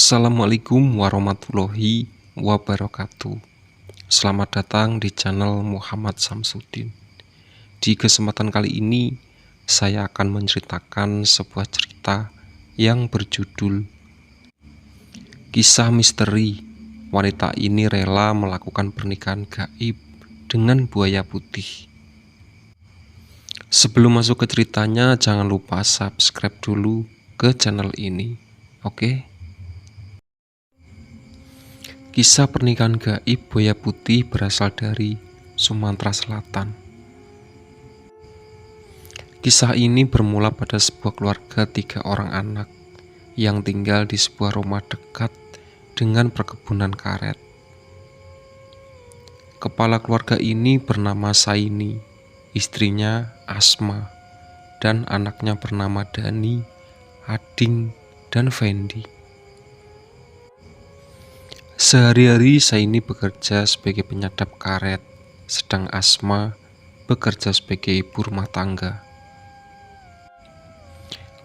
Assalamualaikum warahmatullahi wabarakatuh. Selamat datang di channel Muhammad Samsudin. Di kesempatan kali ini, saya akan menceritakan sebuah cerita yang berjudul Kisah Misteri. Wanita ini rela melakukan pernikahan gaib dengan buaya putih. Sebelum masuk ke ceritanya, jangan lupa subscribe dulu ke channel ini. Oke? Kisah pernikahan gaib buaya putih berasal dari Sumatera Selatan. Kisah ini bermula pada sebuah keluarga 3 orang anak yang tinggal di sebuah rumah dekat dengan perkebunan karet. Kepala keluarga ini bernama Saini, istrinya Asma, dan anaknya bernama Dani, Ading, dan Fendi. Sehari-hari Saini bekerja sebagai penyadap karet, sedang Asma bekerja sebagai ibu rumah tangga.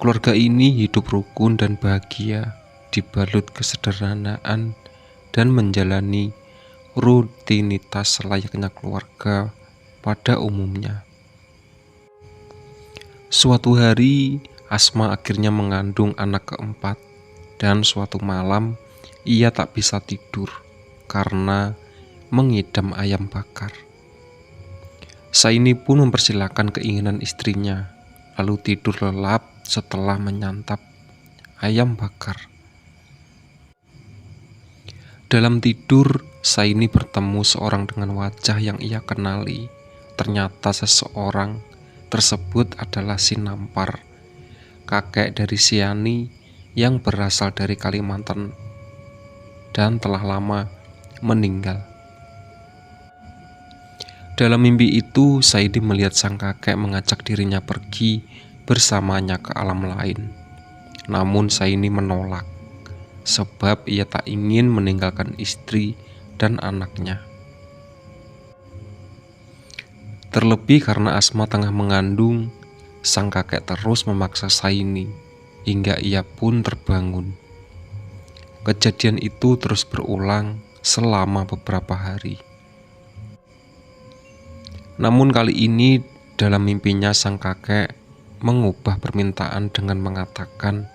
Keluarga ini hidup rukun dan bahagia, dibalut kesederhanaan dan menjalani rutinitas selayaknya keluarga pada umumnya. Suatu hari, Asma akhirnya mengandung anak keempat, dan suatu malam ia tak bisa tidur karena mengidam ayam bakar. Saini pun mempersilahkan keinginan istrinya, lalu tidur lelap setelah menyantap ayam bakar. Dalam tidur, Saini bertemu seorang dengan wajah yang ia kenali. Ternyata seseorang tersebut adalah Sinampar, kakek dari Siani yang berasal dari Kalimantan dan telah lama meninggal. Dalam mimpi itu, Saini melihat sang kakek mengajak dirinya pergi bersamanya ke alam lain. Namun Saini menolak, sebab ia tak ingin meninggalkan istri dan anaknya. Terlebih karena Asma tengah mengandung, sang kakek terus memaksa Saini hingga ia pun terbangun. Kejadian itu terus berulang selama beberapa hari. Namun kali ini dalam mimpinya sang kakek mengubah permintaan dengan mengatakan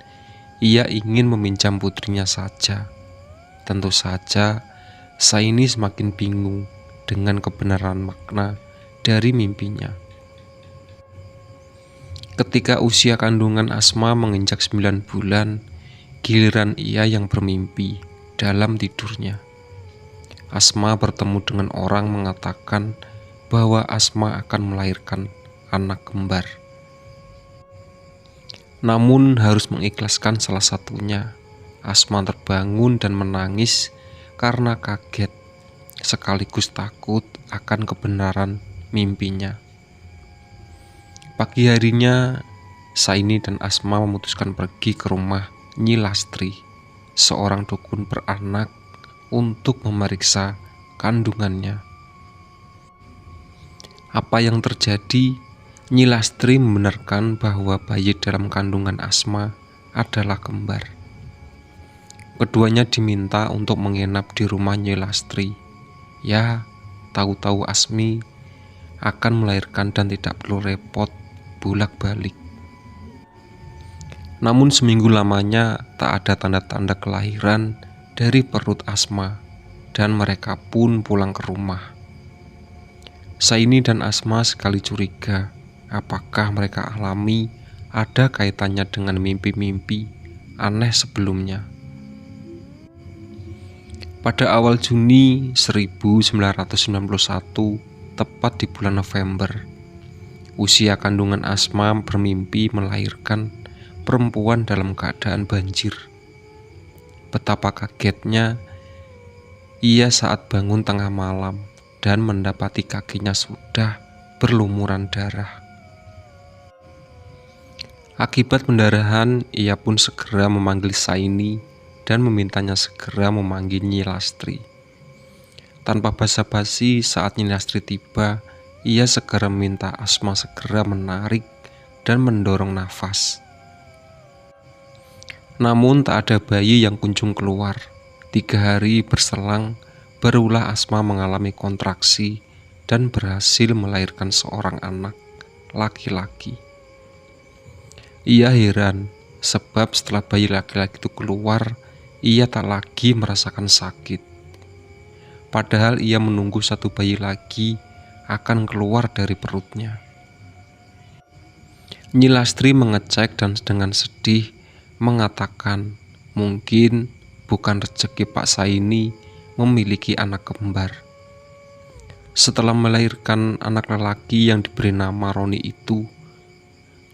ia ingin meminjam putrinya saja. Tentu saja Saini semakin bingung dengan kebenaran makna dari mimpinya. Ketika usia kandungan Asma menginjak 9 bulan, giliran ia yang bermimpi dalam tidurnya. Asma bertemu dengan orang mengatakan bahwa Asma akan melahirkan anak kembar. Namun harus mengikhlaskan salah satunya. Asma terbangun dan menangis karena kaget sekaligus takut akan kebenaran mimpinya. Pagi harinya, Saini dan Asma memutuskan pergi ke rumah Nyi Lastri, seorang dukun beranak, untuk memeriksa kandungannya. Apa yang terjadi? Nyi Lastri membenarkan bahwa bayi dalam kandungan Asma adalah kembar. Keduanya diminta untuk menginap di rumah Nyi Lastri. Ya, tahu-tahu Asmi akan melahirkan dan tidak perlu repot bolak-balik. Namun seminggu lamanya tak ada tanda-tanda kelahiran dari perut Asma, dan mereka pun pulang ke rumah. Saini dan Asma sekali curiga apakah mereka alami ada kaitannya dengan mimpi-mimpi aneh sebelumnya. Pada awal Juni 1991, tepat di bulan November, usia kandungan Asma bermimpi melahirkan perempuan dalam keadaan banjir. Betapa kagetnya ia saat bangun tengah malam dan mendapati kakinya sudah berlumuran darah. Akibat pendarahan, ia pun segera memanggil Saini dan memintanya segera memanggil Nyi Lastri. Tanpa basa-basi, saat Nyi Lastri tiba, ia segera meminta Asma segera menarik dan mendorong nafas. Namun tak ada bayi yang kunjung keluar. 3 hari berselang, barulah Asma mengalami kontraksi dan berhasil melahirkan seorang anak laki-laki. Ia heran, sebab setelah bayi laki-laki itu keluar, ia tak lagi merasakan sakit. Padahal ia menunggu satu bayi lagi akan keluar dari perutnya. Nyi Lastri mengecek dan dengan sedih mengatakan mungkin bukan rezeki Pak Saini memiliki anak kembar. Setelah melahirkan anak lelaki yang diberi nama Roni itu,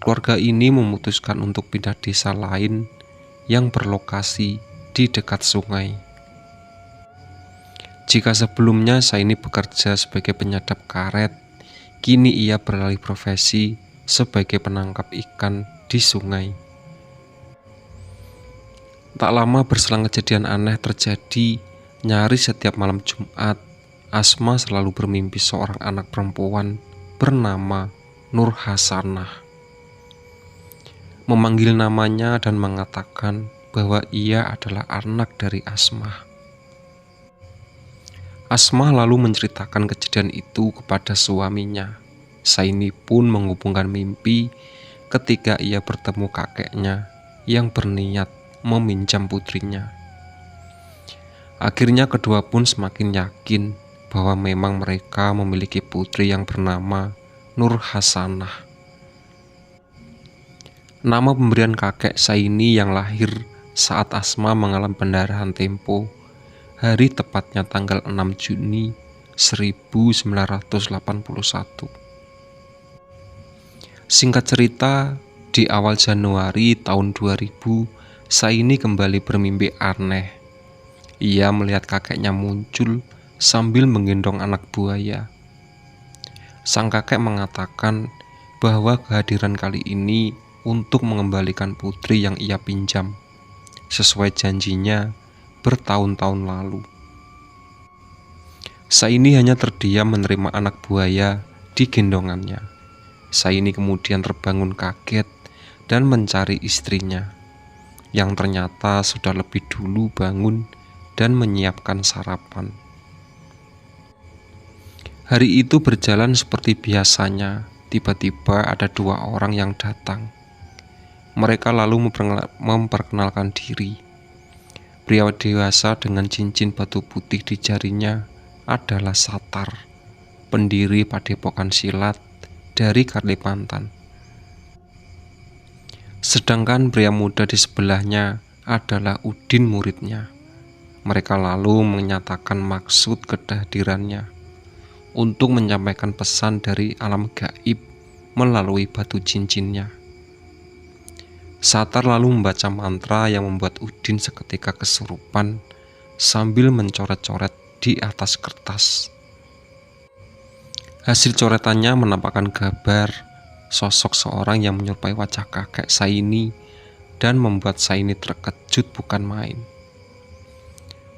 keluarga ini memutuskan untuk pindah desa lain yang berlokasi di dekat sungai. Jika sebelumnya Saini bekerja sebagai penyadap karet, kini ia beralih profesi sebagai penangkap ikan di sungai. Tak lama berselang kejadian aneh terjadi. Nyaris setiap malam Jumat, Asma selalu bermimpi seorang anak perempuan bernama Nur Hasanah. Memanggil namanya dan mengatakan bahwa ia adalah anak dari Asma. Asma lalu menceritakan kejadian itu kepada suaminya. Saini pun menghubungkan mimpi ketika ia bertemu kakeknya yang berniat meminjam putrinya. Akhirnya kedua pun semakin yakin bahwa memang mereka memiliki putri yang bernama Nur Hasanah. Nama pemberian kakek Saini yang lahir saat Asma mengalami pendarahan tempo, hari tepatnya tanggal 6 Juni 1981. Singkat cerita, di awal Januari tahun 2000, Saini kembali bermimpi aneh. Ia melihat kakeknya muncul sambil menggendong anak buaya. Sang kakek mengatakan bahwa kehadiran kali ini untuk mengembalikan putri yang ia pinjam, sesuai janjinya bertahun-tahun lalu. Saini hanya terdiam menerima anak buaya di gendongannya. Saini kemudian terbangun kaget dan mencari istrinya, yang ternyata sudah lebih dulu bangun dan menyiapkan sarapan. Hari itu berjalan seperti biasanya. Tiba-tiba ada 2 orang yang datang. Mereka lalu memperkenalkan diri. Pria dewasa dengan cincin batu putih di jarinya adalah Satar, pendiri Padepokan Silat dari Kalimantan. Sedangkan pria muda di sebelahnya adalah Udin, muridnya. Mereka lalu menyatakan maksud kehadirannya untuk menyampaikan pesan dari alam gaib melalui batu cincinnya. Satar lalu membaca mantra yang membuat Udin seketika kesurupan sambil mencoret-coret di atas kertas. Hasil coretannya menampakkan gambar sosok seorang yang menyerupai wajah kakek Saini dan membuat Saini terkejut bukan main.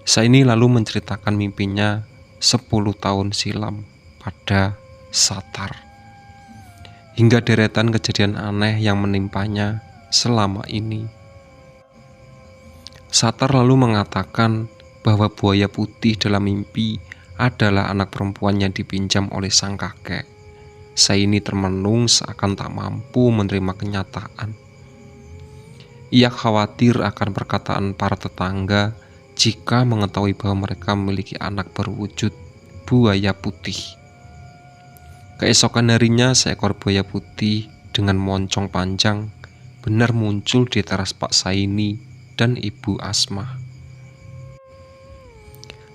Saini lalu menceritakan mimpinya 10 tahun silam pada Satar, hingga deretan kejadian aneh yang menimpanya selama ini. Satar lalu mengatakan bahwa buaya putih dalam mimpi adalah anak perempuan yang dipinjam oleh sang kakek. Saini termenung seakan tak mampu menerima kenyataan. Ia khawatir akan perkataan para tetangga jika mengetahui bahwa mereka memiliki anak berwujud buaya putih. Keesokan harinya, seekor buaya putih dengan moncong panjang benar muncul di teras Pak Saini dan Ibu Asma.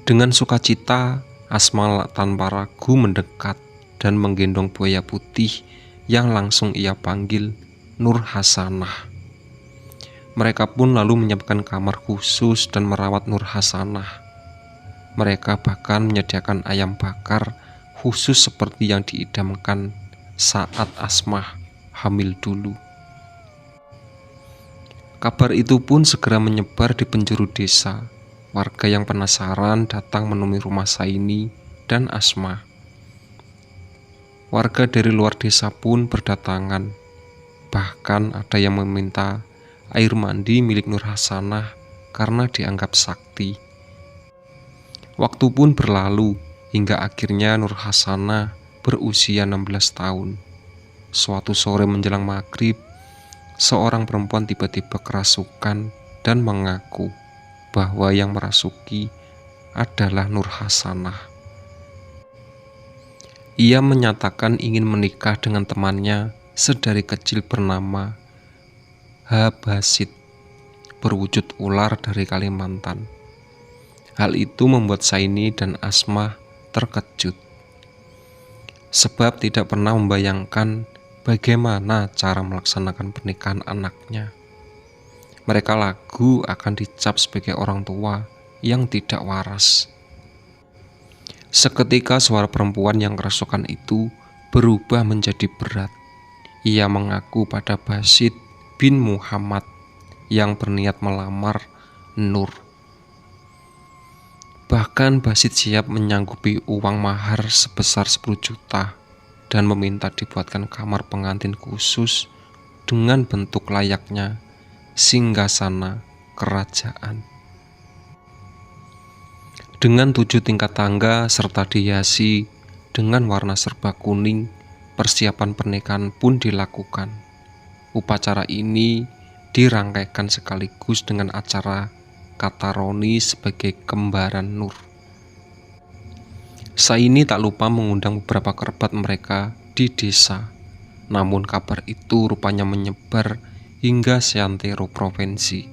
Dengan sukacita, Asma tanpa ragu mendekat dan menggendong buaya putih yang langsung ia panggil Nur Hasanah. Mereka pun lalu menyiapkan kamar khusus dan merawat Nur Hasanah. Mereka bahkan menyediakan ayam bakar khusus seperti yang diidamkan saat Asma hamil dulu. Kabar itu pun segera menyebar di penjuru desa. Warga yang penasaran datang menemui rumah Saini dan Asma. Warga dari luar desa pun berdatangan. Bahkan ada yang meminta air mandi milik Nur Hasanah karena dianggap sakti. Waktu pun berlalu hingga akhirnya Nur Hasanah berusia 16 tahun. Suatu sore menjelang maghrib, seorang perempuan tiba-tiba kerasukan dan mengaku bahwa yang merasuki adalah Nur Hasanah. Ia menyatakan ingin menikah dengan temannya sedari kecil bernama Habasit, berwujud ular dari Kalimantan. Hal itu membuat Saini dan Asmah terkejut, sebab tidak pernah membayangkan bagaimana cara melaksanakan pernikahan anaknya. Mereka ragu akan dicap sebagai orang tua yang tidak waras. Seketika suara perempuan yang kerasukan itu berubah menjadi berat. Ia mengaku pada Basit bin Muhammad yang berniat melamar Nur. Bahkan Basit siap menyanggupi uang mahar sebesar 10 juta dan meminta dibuatkan kamar pengantin khusus dengan bentuk layaknya singgasana kerajaan. Dengan 7 tingkat tangga serta dihiasi dengan warna serba kuning, persiapan pernikahan pun dilakukan. Upacara ini dirangkaikan sekaligus dengan acara kataroni sebagai kembaran Nur. Saini tak lupa mengundang beberapa kerabat mereka di desa. Namun kabar itu rupanya menyebar hingga seantero provinsi.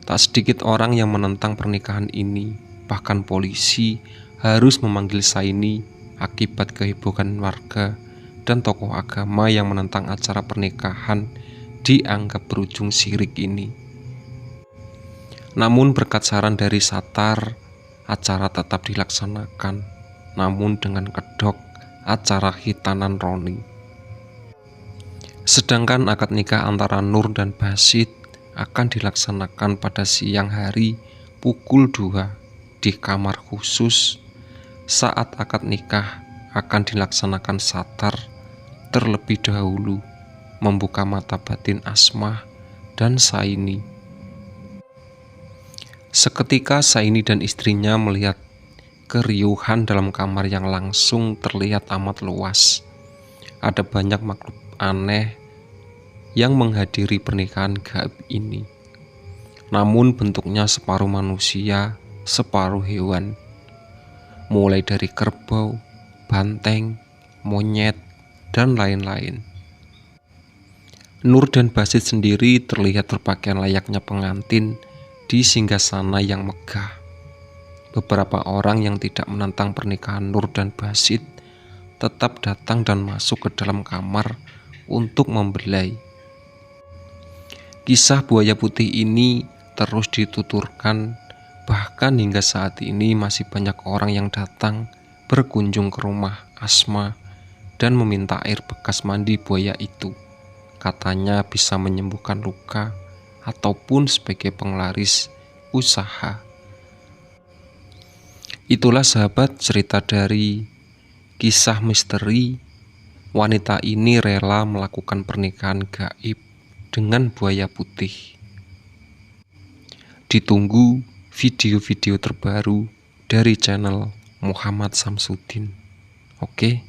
Tak sedikit orang yang menentang pernikahan ini, bahkan polisi harus memanggil Saini akibat kehebohan warga dan tokoh agama yang menentang acara pernikahan dianggap berujung syirik ini. Namun berkat saran dari Satar, acara tetap dilaksanakan, namun dengan kedok acara hitanan Roni. Sedangkan akad nikah antara Nur dan Basit akan dilaksanakan pada siang hari pukul 2 di kamar khusus. Saat akad nikah akan dilaksanakan Satar terlebih dahulu membuka mata batin Asmah dan Saini. Seketika Saini dan istrinya melihat keriuhan dalam kamar yang langsung terlihat amat luas. Ada banyak makhluk aneh yang menghadiri pernikahan gaib ini. Namun bentuknya separuh manusia, separuh hewan. Mulai dari kerbau, banteng, monyet, dan lain-lain. Nur dan Basit sendiri terlihat berpakaian layaknya pengantin di singgasana yang megah. Beberapa orang yang tidak menentang pernikahan Nur dan Basit tetap datang dan masuk ke dalam kamar untuk membelai. Kisah buaya putih ini terus dituturkan, bahkan hingga saat ini masih banyak orang yang datang berkunjung ke rumah Asmah dan meminta air bekas mandi buaya itu. Katanya bisa menyembuhkan luka ataupun sebagai penglaris usaha. Itulah sahabat cerita dari kisah misteri wanita ini rela melakukan pernikahan gaib dengan buaya putih. Ditunggu video-video terbaru dari channel Muhammad Samsudin. Oke.